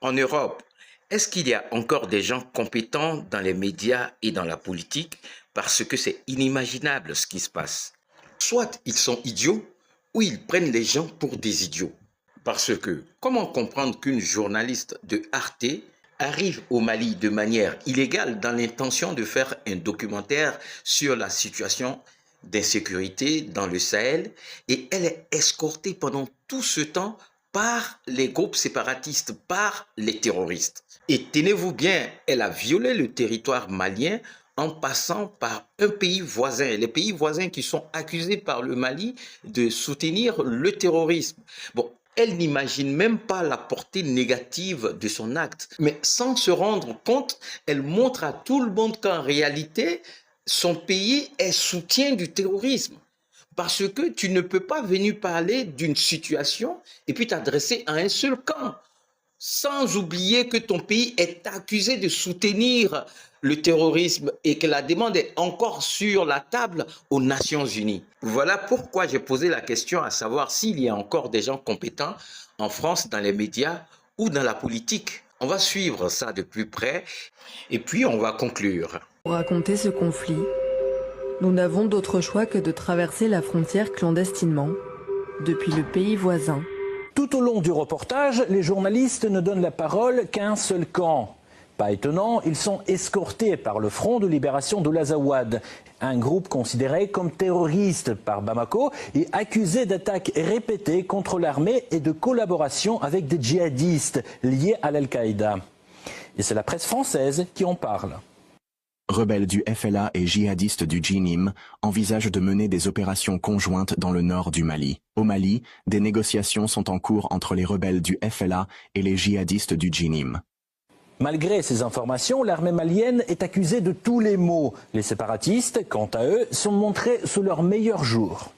En Europe, est-ce qu'il y a encore des gens compétents dans les médias et dans la politique parce que c'est inimaginable ce qui se passe? Soit ils sont idiots ou ils prennent les gens pour des idiots. Parce que comment comprendre qu'une journaliste de Arte arrive au Mali de manière illégale dans l'intention de faire un documentaire sur la situation d'insécurité dans le Sahel et elle est escortée pendant tout ce temps par les groupes séparatistes, par les terroristes. Et tenez-vous bien, elle a violé le territoire malien en passant par un pays voisin, les pays voisins qui sont accusés par le Mali de soutenir le terrorisme. Bon, elle n'imagine même pas la portée négative de son acte. Mais sans se rendre compte, elle montre à tout le monde qu'en réalité, son pays est soutien du terrorisme. Parce que tu ne peux pas venir parler d'une situation et puis t'adresser à un seul camp, sans oublier que ton pays est accusé de soutenir le terrorisme et que la demande est encore sur la table aux Nations Unies. Voilà pourquoi j'ai posé la question à savoir s'il y a encore des gens compétents en France dans les médias ou dans la politique. On va suivre ça de plus près et puis on va conclure. Pour raconter ce conflit, nous n'avons d'autre choix que de traverser la frontière clandestinement depuis le pays voisin. Tout au long du reportage, les journalistes ne donnent la parole qu'à un seul camp. Pas étonnant, ils sont escortés par le Front de libération de l'Azawad, un groupe considéré comme terroriste par Bamako et accusé d'attaques répétées contre l'armée et de collaboration avec des djihadistes liés à l'Al-Qaïda. Et c'est la presse française qui en parle. Rebelles du FLA et djihadistes du Djinim envisagent de mener des opérations conjointes dans le nord du Mali. Au Mali, des négociations sont en cours entre les rebelles du FLA et les djihadistes du Djinim. Malgré ces informations, l'armée malienne est accusée de tous les maux. Les séparatistes, quant à eux, sont montrés sous leur meilleur jour.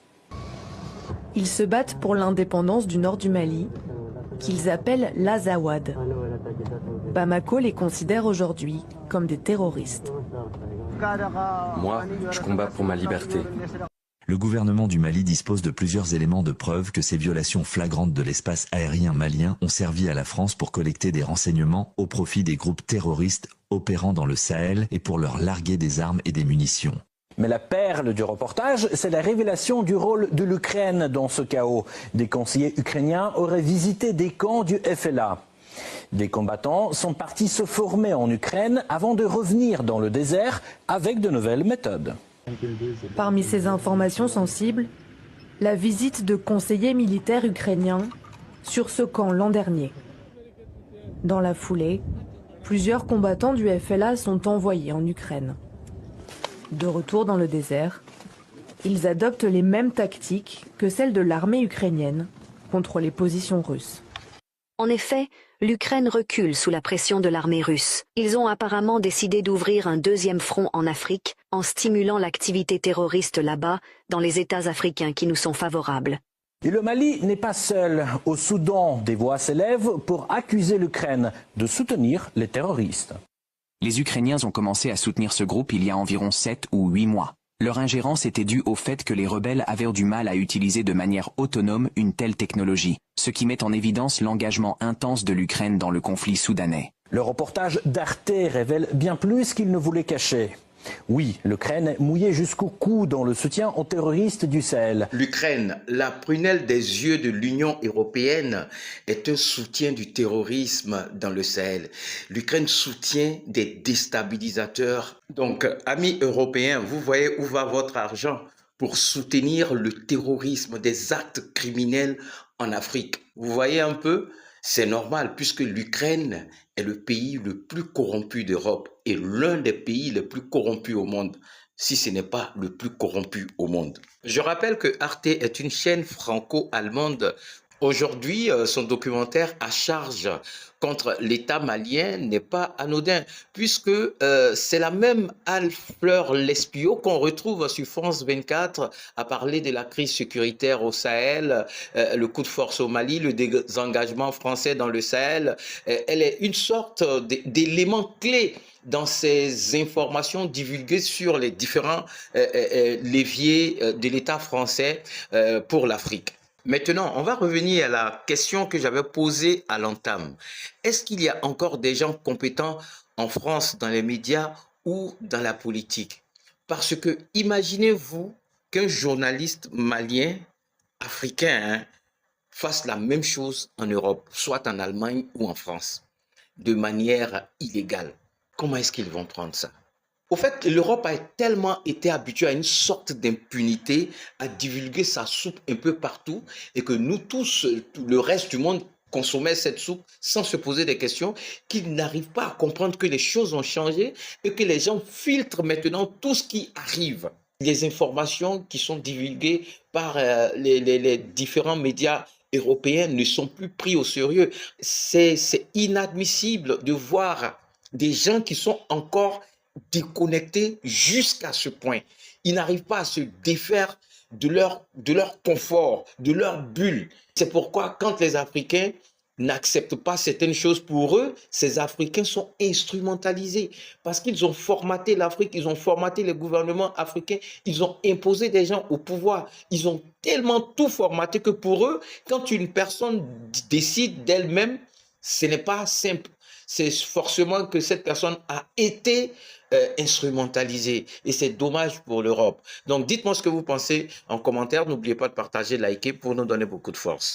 Ils se battent pour l'indépendance du nord du Mali, qu'ils appellent l'Azawad. Bamako les considère aujourd'hui comme des terroristes. Moi, je combats pour ma liberté. Le gouvernement du Mali dispose de plusieurs éléments de preuve que ces violations flagrantes de l'espace aérien malien ont servi à la France pour collecter des renseignements au profit des groupes terroristes opérant dans le Sahel et pour leur larguer des armes et des munitions. Mais la perle du reportage, c'est la révélation du rôle de l'Ukraine dans ce chaos. Des conseillers ukrainiens auraient visité des camps du FLA. Des combattants sont partis se former en Ukraine avant de revenir dans le désert avec de nouvelles méthodes. Parmi ces informations sensibles, la visite de conseillers militaires ukrainiens sur ce camp l'an dernier. Dans la foulée, plusieurs combattants du FLA sont envoyés en Ukraine. De retour dans le désert, ils adoptent les mêmes tactiques que celles de l'armée ukrainienne contre les positions russes. En effet, l'Ukraine recule sous la pression de l'armée russe. Ils ont apparemment décidé d'ouvrir un deuxième front en Afrique en stimulant l'activité terroriste là-bas, dans les États africains qui nous sont favorables. Et le Mali n'est pas seul. Au Soudan, des voix s'élèvent pour accuser l'Ukraine de soutenir les terroristes. Les Ukrainiens ont commencé à soutenir ce groupe il y a environ 7 ou 8 mois. Leur ingérence était due au fait que les rebelles avaient du mal à utiliser de manière autonome une telle technologie, ce qui met en évidence l'engagement intense de l'Ukraine dans le conflit soudanais. Le reportage d'Arte révèle bien plus qu'il ne voulait cacher. Oui, l'Ukraine est mouillée jusqu'au cou dans le soutien aux terroristes du Sahel. L'Ukraine, la prunelle des yeux de l'Union européenne, est un soutien du terrorisme dans le Sahel. L'Ukraine soutient des déstabilisateurs. Donc, amis européens, vous voyez où va votre argent pour soutenir le terrorisme, des actes criminels en Afrique. Vous voyez un peu ? C'est normal puisque l'Ukraine est le pays le plus corrompu d'Europe et l'un des pays les plus corrompus au monde, si ce n'est pas le plus corrompu au monde. Je rappelle que Arte est une chaîne franco-allemande. Aujourd'hui, son documentaire à charge contre l'État malien n'est pas anodin, puisque c'est la même Anne-Fleur Lespio qu'on retrouve sur France 24 à parler de la crise sécuritaire au Sahel, le coup de force au Mali, le désengagement français dans le Sahel. Elle est une sorte d'élément clé dans ces informations divulguées sur les différents leviers de l'État français pour l'Afrique. Maintenant, on va revenir à la question que j'avais posée à l'entame. Est-ce qu'il y a encore des gens compétents en France dans les médias ou dans la politique? Parce que imaginez-vous qu'un journaliste malien, africain, hein, fasse la même chose en Europe, soit en Allemagne ou en France, de manière illégale. Comment est-ce qu'ils vont prendre ça? Au fait, l'Europe a tellement été habituée à une sorte d'impunité, à divulguer sa soupe un peu partout, et que nous tous, tout le reste du monde, consommait cette soupe sans se poser des questions, qu'ils n'arrivent pas à comprendre que les choses ont changé et que les gens filtrent maintenant tout ce qui arrive. Les informations qui sont divulguées par les différents médias européens ne sont plus pris au sérieux. C'est inadmissible de voir des gens qui sont encore déconnectés jusqu'à ce point. Ils n'arrivent pas à se défaire de leur confort, de leur bulle. C'est pourquoi quand les Africains n'acceptent pas certaines choses pour eux, ces Africains sont instrumentalisés parce qu'ils ont formaté l'Afrique, ils ont formaté les gouvernements africains, ils ont imposé des gens au pouvoir, ils ont tellement tout formaté que pour eux, quand une personne décide d'elle-même, ce n'est pas simple. C'est forcément que cette personne a été instrumentalisée et c'est dommage pour l'Europe. Donc dites-moi ce que vous pensez en commentaire, n'oubliez pas de partager, liker pour nous donner beaucoup de force.